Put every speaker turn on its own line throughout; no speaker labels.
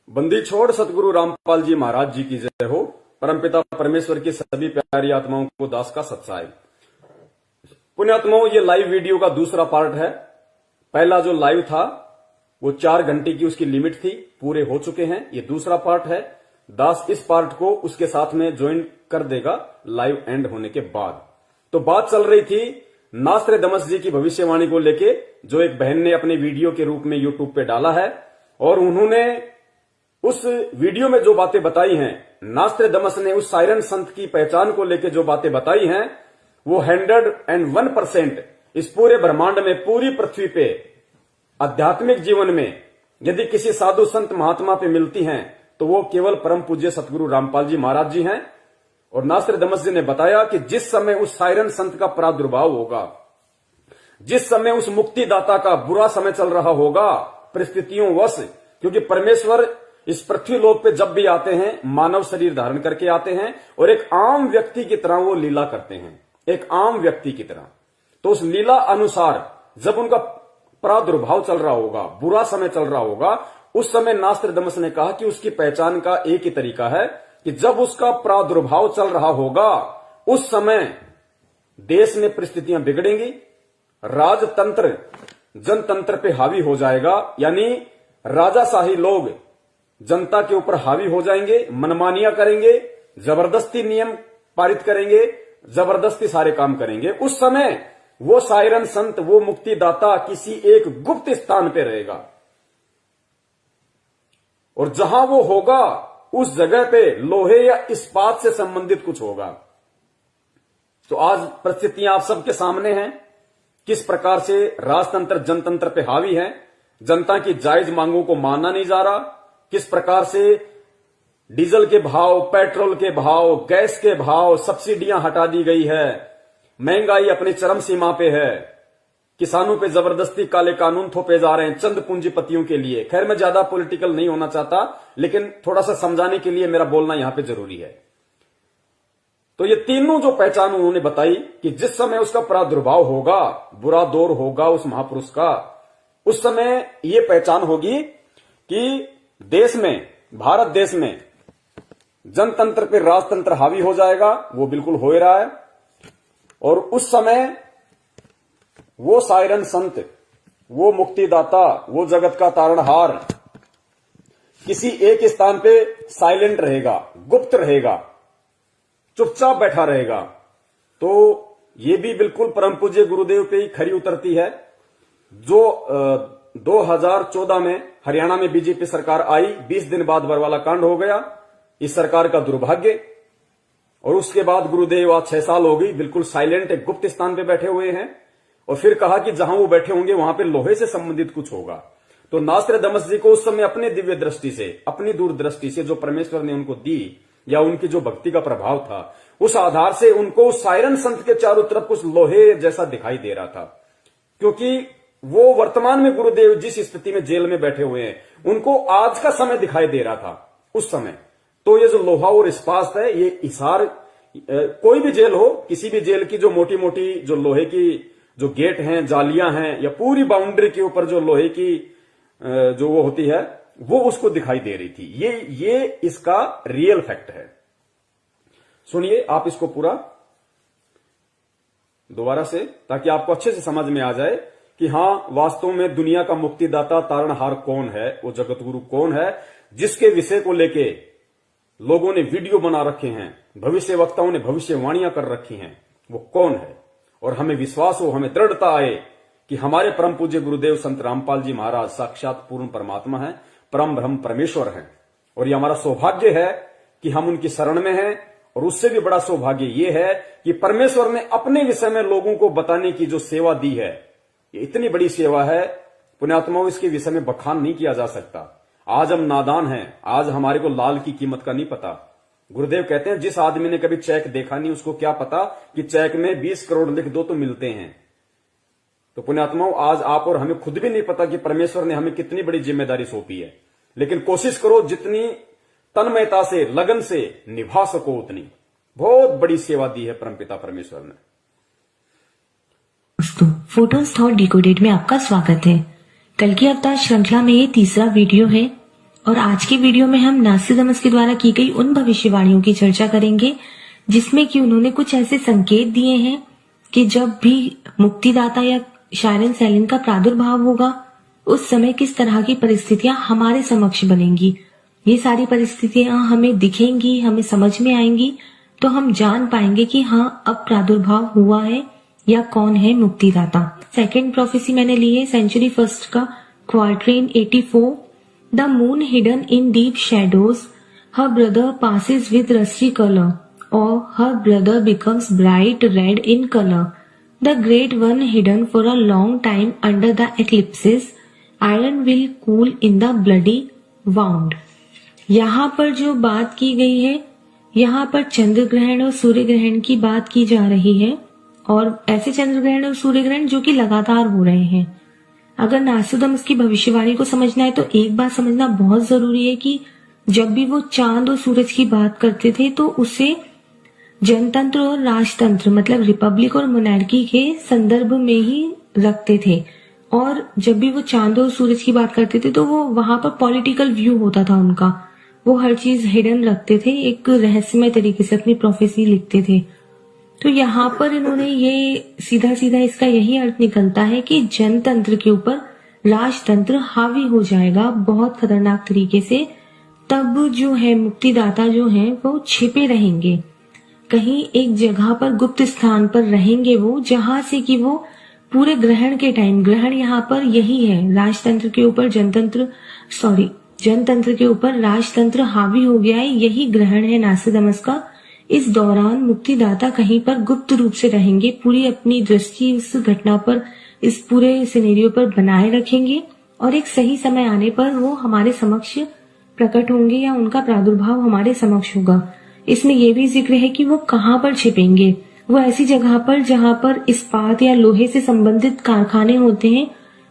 बंदी छोड़ सतगुरु रामपाल जी महाराज जी की जय हो। परमपिता परमेश्वर की सभी प्यारी आत्माओं को दास का सत्साय। पुण्यात्माओं, ये लाइव वीडियो का दूसरा पार्ट है। पहला जो लाइव था वो 4 घंटे की उसकी लिमिट थी, पूरे हो चुके हैं। ये दूसरा पार्ट है। दास इस पार्ट को उसके साथ में ज्वाइन कर देगा लाइव एंड होने के बाद। तो बात चल रही थी नास्त्रदामस जी की भविष्यवाणी को लेके, जो एक बहन ने अपने वीडियो के रूप में यूट्यूब पे डाला है, और उन्होंने उस वीडियो में जो बातें बताई हैं, नास्त्रदामस ने उस साइरन संत की पहचान को लेकर जो बातें बताई हैं, वो 101% इस पूरे ब्रह्मांड में, पूरी पृथ्वी पे आध्यात्मिक जीवन में यदि किसी साधु संत महात्मा पे मिलती हैं तो वो केवल परम पूज्य सतगुरु रामपाल जी महाराज जी हैं। और नास्त्रदामस जी ने बताया कि जिस समय उस साइरन संत का प्रादुर्भाव होगा, जिस समय उस मुक्तिदाता का बुरा समय चल रहा होगा परिस्थितियों वश, क्योंकि परमेश्वर इस पृथ्वी लोक पे जब भी आते हैं मानव शरीर धारण करके आते हैं और एक आम व्यक्ति की तरह वो लीला करते हैं, एक आम व्यक्ति की तरह। तो उस लीला अनुसार जब उनका प्रादुर्भाव चल रहा होगा, बुरा समय चल रहा होगा, उस समय नास्त्रदामस ने कहा कि उसकी पहचान का एक ही तरीका है कि जब उसका प्रादुर्भाव चल रहा होगा उस समय देश में परिस्थितियां बिगड़ेंगी, राजतंत्र जनतंत्र पे हावी हो जाएगा, यानी राजाशाही लोग जनता के ऊपर हावी हो जाएंगे, मनमानियां करेंगे, जबरदस्ती नियम पारित करेंगे, जबरदस्ती सारे काम करेंगे। उस समय वो साइरन संत, वो मुक्तिदाता किसी एक गुप्त स्थान पे रहेगा, और जहां वो होगा उस जगह पे लोहे या इस्पात से संबंधित कुछ होगा। तो आज परिस्थितियां आप सबके सामने हैं, किस प्रकार से राजतंत्र जनतंत्र पे हावी है, जनता की जायज मांगों को माना नहीं जा रहा, किस प्रकार से डीजल के भाव, पेट्रोल के भाव, गैस के भाव, सब्सिडियां हटा दी गई है, महंगाई अपनी चरम सीमा पे है, किसानों पे जबरदस्ती काले कानून थोपे जा रहे हैं चंद पूंजीपतियों के लिए। खैर, मैं ज्यादा पॉलिटिकल नहीं होना चाहता, लेकिन थोड़ा सा समझाने के लिए मेरा बोलना यहां पे जरूरी है। तो ये तीनों जो पहचान उन्होंने बताई कि जिस समय उसका प्रादुर्भाव होगा, बुरा दौर होगा उस महापुरुष का, उस समय ये पहचान होगी कि देश में, भारत देश में जनतंत्र पे राजतंत्र हावी हो जाएगा। वो बिल्कुल हो ही रहा है। और उस समय वो साइरन संत, वो मुक्तिदाता, वो जगत का तारणहार किसी एक स्थान पे साइलेंट रहेगा, गुप्त रहेगा, चुपचाप बैठा रहेगा। तो ये भी बिल्कुल परम पूज्य गुरुदेव पे ही खरी उतरती है। जो 2014 में हरियाणा में बीजेपी सरकार आई, 20 दिन बाद बरवाला कांड हो गया, इस सरकार का दुर्भाग्य। और उसके बाद गुरुदेव आज 6 साल हो गई बिल्कुल साइलेंट, एक गुप्त स्थान पे बैठे हुए हैं। और फिर कहा कि जहां वो बैठे होंगे वहां पे लोहे से संबंधित कुछ होगा। तो नास्त्रदामस जी को उस समय अपने दिव्य दृष्टि से, अपनी दूरदृष्टि से जो परमेश्वर ने उनको दी, या उनकी जो भक्ति का प्रभाव था, उस आधार से उनको उस साइरन संत के चारों तरफ कुछ लोहे जैसा दिखाई दे रहा था। क्योंकि वो वर्तमान में गुरुदेव जिस स्थिति में जेल में बैठे हुए हैं, उनको आज का समय दिखाई दे रहा था उस समय। तो ये जो लोहा और इस्पात है, ये हिसार, कोई भी जेल हो, किसी भी जेल की जो मोटी मोटी जो लोहे की जो गेट हैं, जालियां हैं, या पूरी बाउंड्री के ऊपर जो लोहे की जो वो होती है, वो उसको दिखाई दे रही थी। ये इसका रियल फैक्ट है। सुनिए आप इसको पूरा दोबारा से, ताकि आपको अच्छे से समझ में आ जाए कि हां, वास्तव में दुनिया का मुक्तिदाता तारणहार कौन है, वो जगत गुरु कौन है, जिसके विषय को लेके लोगों ने वीडियो बना रखे हैं, भविष्य वक्ताओं ने भविष्यवाणियां कर रखी हैं, वो कौन है। और हमें विश्वास हो, हमें दृढ़ता आए कि हमारे परम पूज्य गुरुदेव संत रामपाल जी महाराज साक्षात पूर्ण परमात्मा है, परम ब्रह्म परमेश्वर है। और ये हमारा सौभाग्य है कि हम उनकी शरण में हैं। और उससे भी बड़ा सौभाग्य ये है कि परमेश्वर ने अपने विषय में लोगों को बताने की जो सेवा दी है, ये इतनी बड़ी सेवा है पुण्यात्माओं, इसके विषय में बखान नहीं किया जा सकता। आज हम नादान हैं, आज हमारे को लाल की कीमत का नहीं पता। गुरुदेव कहते हैं जिस आदमी ने कभी चेक देखा नहीं, उसको क्या पता कि चेक में 20 करोड़ लिख दो तो मिलते हैं। तो पुण्यात्माओं, आज आप और हमें खुद भी नहीं पता कि परमेश्वर ने हमें कितनी बड़ी जिम्मेदारी सौंपी है, लेकिन कोशिश करो जितनी तन्मयता से, लगन से निभा सको उतनी। बहुत बड़ी सेवा दी है परमपिता परमेश्वर ने।
दोस्तों, फोटोज थॉट डिकोडेड में आपका स्वागत है। कल की अवतार श्रृंखला में ये तीसरा वीडियो है और आज के वीडियो में हम नास्ट्राडामस के द्वारा की गई उन भविष्यवाणियों की चर्चा करेंगे जिसमें कि उन्होंने कुछ ऐसे संकेत दिए हैं कि जब भी मुक्तिदाता या शायरन सैलिन का प्रादुर्भाव होगा उस समय किस तरह की परिस्थितियां हमारे समक्ष बनेंगी। ये सारी परिस्थितियां हमें दिखेंगी, हमें समझ में आएंगी, तो हम जान पाएंगे कि हाँ अब प्रादुर्भाव हुआ है या कौन है मुक्तिदाता। सेकेंड प्रोफेसी मैंने ली है सेंचुरी फर्स्ट का quatrain 84। The moon hidden in deep shadows, her brother passes with rusty colour और her brother becomes bright red in colour. The great one hidden for a long time under the eclipses, iron will cool in the bloody wound. यहाँ पर जो बात की गई है, यहाँ पर चंद्र ग्रहण और सूर्य ग्रहण की बात की जा रही है और ऐसे चंद्र ग्रहण और सूर्य ग्रहण जो कि लगातार हो रहे हैं। अगर नास्ट्राडामस की भविष्यवाणी को समझना है तो एक बात समझना बहुत जरूरी है कि जब भी वो चांद और सूरज की बात करते थे तो उसे जनतंत्र और राजतंत्र मतलब रिपब्लिक और मोनार्की के संदर्भ में ही रखते थे। और जब भी वो चांद और सूरज की बात करते थे तो वो वहां पर पॉलिटिकल व्यू होता था उनका, वो हर चीज हिडन रखते थे, एक रहस्यमय तरीके से अपनी प्रोफेसी लिखते थे। तो यहाँ पर इन्होंने ये सीधा सीधा इसका यही अर्थ निकलता है कि जनतंत्र के ऊपर राजतंत्र हावी हो जाएगा बहुत खतरनाक तरीके से। तब जो है मुक्तिदाता जो है वो छिपे रहेंगे, कहीं एक जगह पर गुप्त स्थान पर रहेंगे वो, जहां से कि वो पूरे ग्रहण के टाइम, ग्रहण यहाँ पर यही है, राजतंत्र के ऊपर जनतंत्र के ऊपर राजतंत्र हावी हो गया है, यही ग्रहण है नास्ट्राडामस का। इस दौरान मुक्तिदाता कहीं पर गुप्त रूप से रहेंगे, पूरी अपनी दृष्टि इस घटना पर, इस पूरे सिनेरियो पर बनाए रखेंगे और एक सही समय आने पर वो हमारे समक्ष प्रकट होंगे या उनका प्रादुर्भाव हमारे समक्ष होगा। इसमें यह भी जिक्र है कि वो कहाँ पर छिपेंगे। वो ऐसी जगह पर जहाँ पर इस्पात या लोहे से संबंधित कारखाने होते हैं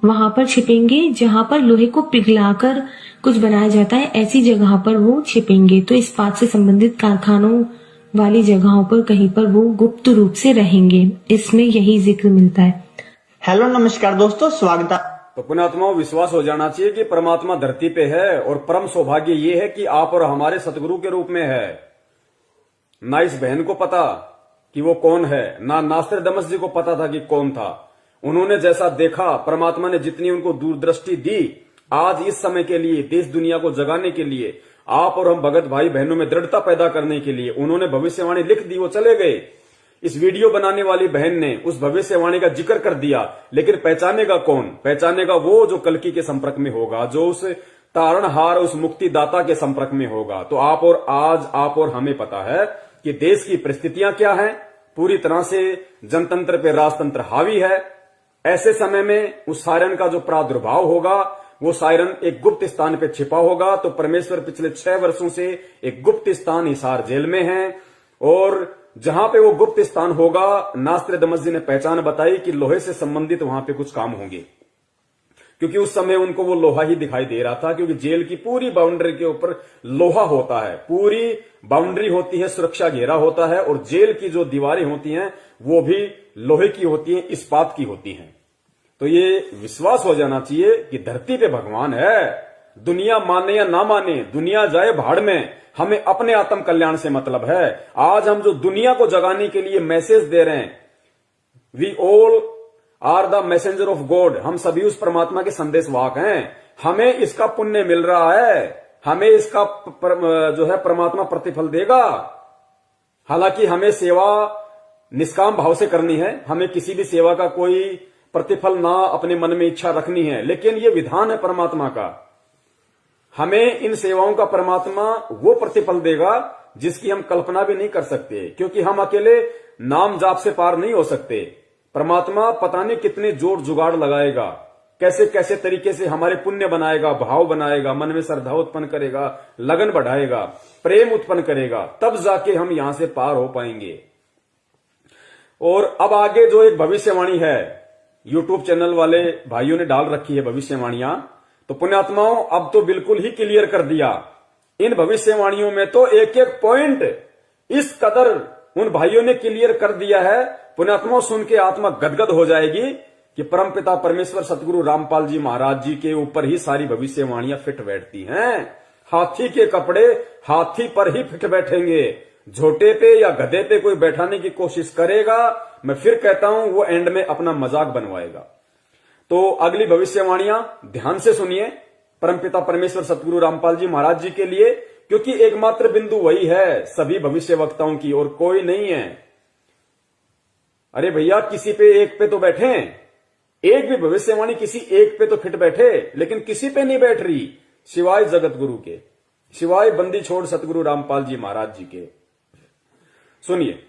वहां पर छिपेंगे, जहां पर लोहे को पिघलाकर कुछ बनाया जाता है ऐसी जगह पर वो छिपेंगे। तो इस्पात से संबंधित कारखानों वाली जगहों पर कहीं पर वो गुप्त रूप से रहेंगे, इसमें यही जिक्र मिलता है।
हेलो नमस्कार दोस्तों, स्वागत है।
तो पुण्यात्माओं, विश्वास हो जाना चाहिए कि परमात्मा धरती पे है और परम सौभाग्य ये है कि आप और हमारे सतगुरु के रूप में है। ना इस बहन को पता कि वो कौन है, ना नास्ट्राडामस जी को पता था कि कौन था। उन्होंने जैसा देखा, परमात्मा ने जितनी उनको दूरदृष्टि दी, आज इस समय के लिए देश दुनिया को जगाने के लिए, आप और हम भगत भाई बहनों में दृढ़ता पैदा करने के लिए उन्होंने भविष्यवाणी लिख दी, वो चले गए। इस वीडियो बनाने वाली बहन ने उस भविष्यवाणी का जिक्र कर दिया, लेकिन पहचानेगा कौन? पहचानेगा वो जो कल्कि के संपर्क में होगा, जो उस तारणहार, उस मुक्तिदाता के संपर्क में होगा। तो आप और हमें पता है कि देश की परिस्थितियां क्या हैं। पूरी तरह से जनतंत्र पे राजतंत्र हावी है। ऐसे समय में उस सायरन का जो प्रादुर्भाव होगा, वो सायरन एक गुप्त स्थान पे छिपा होगा। तो परमेश्वर पिछले 6 वर्षों से एक गुप्त स्थान हिसार जेल में है और जहां पे वो गुप्त स्थान होगा, नास्ट्राडामस जी ने पहचान बताई कि लोहे से संबंधित वहां पे कुछ काम होंगे, क्योंकि उस समय उनको वो लोहा ही दिखाई दे रहा था। क्योंकि जेल की पूरी बाउंड्री के ऊपर लोहा होता है, पूरी बाउंड्री होती है, सुरक्षा घेरा होता है और जेल की जो दीवारें होती हैं वो भी लोहे की होती हैं, इस्पात की होती हैं। तो ये विश्वास हो जाना चाहिए कि धरती पे भगवान है। दुनिया माने या ना माने, दुनिया जाए भाड़ में, हमें अपने आत्म कल्याण से मतलब है। आज हम जो दुनिया को जगाने के लिए मैसेज दे रहे हैं, we all are the messenger of God, हम सभी उस परमात्मा के संदेशवाहक हैं। हमें इसका पुण्य मिल रहा है, हमें इसका जो है परमात्मा प्रतिफल देगा। हालांकि हमें सेवा निष्काम भाव से करनी है, हमें किसी भी सेवा का कोई प्रतिफल ना अपने मन में इच्छा रखनी है, लेकिन ये विधान है परमात्मा का। हमें इन सेवाओं का परमात्मा वो प्रतिफल देगा जिसकी हम कल्पना भी नहीं कर सकते, क्योंकि हम अकेले नाम जाप से पार नहीं हो सकते। परमात्मा पता नहीं कितने जोड़ जुगाड़ लगाएगा, कैसे कैसे तरीके से हमारे पुण्य बनाएगा, भाव बनाएगा, मन में श्रद्धा उत्पन्न करेगा, लगन बढ़ाएगा, प्रेम उत्पन्न करेगा, तब जाके हम यहां से पार हो पाएंगे। और अब आगे जो एक भविष्यवाणी है, यूट्यूब चैनल वाले भाइयों ने डाल रखी है भविष्यवाणियां, तो पुण्यात्माओं अब तो बिल्कुल ही क्लियर कर दिया। इन भविष्यवाणियों में तो एक एक पॉइंट इस कदर उन भाइयों ने क्लियर कर दिया है, पुण्यात्माओं सुन के आत्मा गदगद हो जाएगी कि परमपिता परमेश्वर सतगुरु रामपाल जी महाराज जी के ऊपर ही सारी भविष्यवाणियां फिट बैठती हैं। हाथी के कपड़े हाथी पर ही फिट बैठेंगे। झोटे पे या गधे पे कोई बैठाने की कोशिश करेगा, मैं फिर कहता हूं, वो एंड में अपना मजाक बनवाएगा। तो अगली भविष्यवाणियां ध्यान से सुनिए परमपिता परमेश्वर सतगुरु रामपाल जी महाराज जी के लिए, क्योंकि एकमात्र बिंदु वही है सभी भविष्य वक्ताओं की, और कोई नहीं है। अरे भैया, किसी पे एक पे तो बैठे, एक भी भविष्यवाणी किसी एक पे तो फिट बैठे, लेकिन किसी पे नहीं बैठ रही, सिवाय जगत गुरु के, सिवाय बंदी छोड़ सतगुरु रामपाल जी महाराज जी के। सुनिए,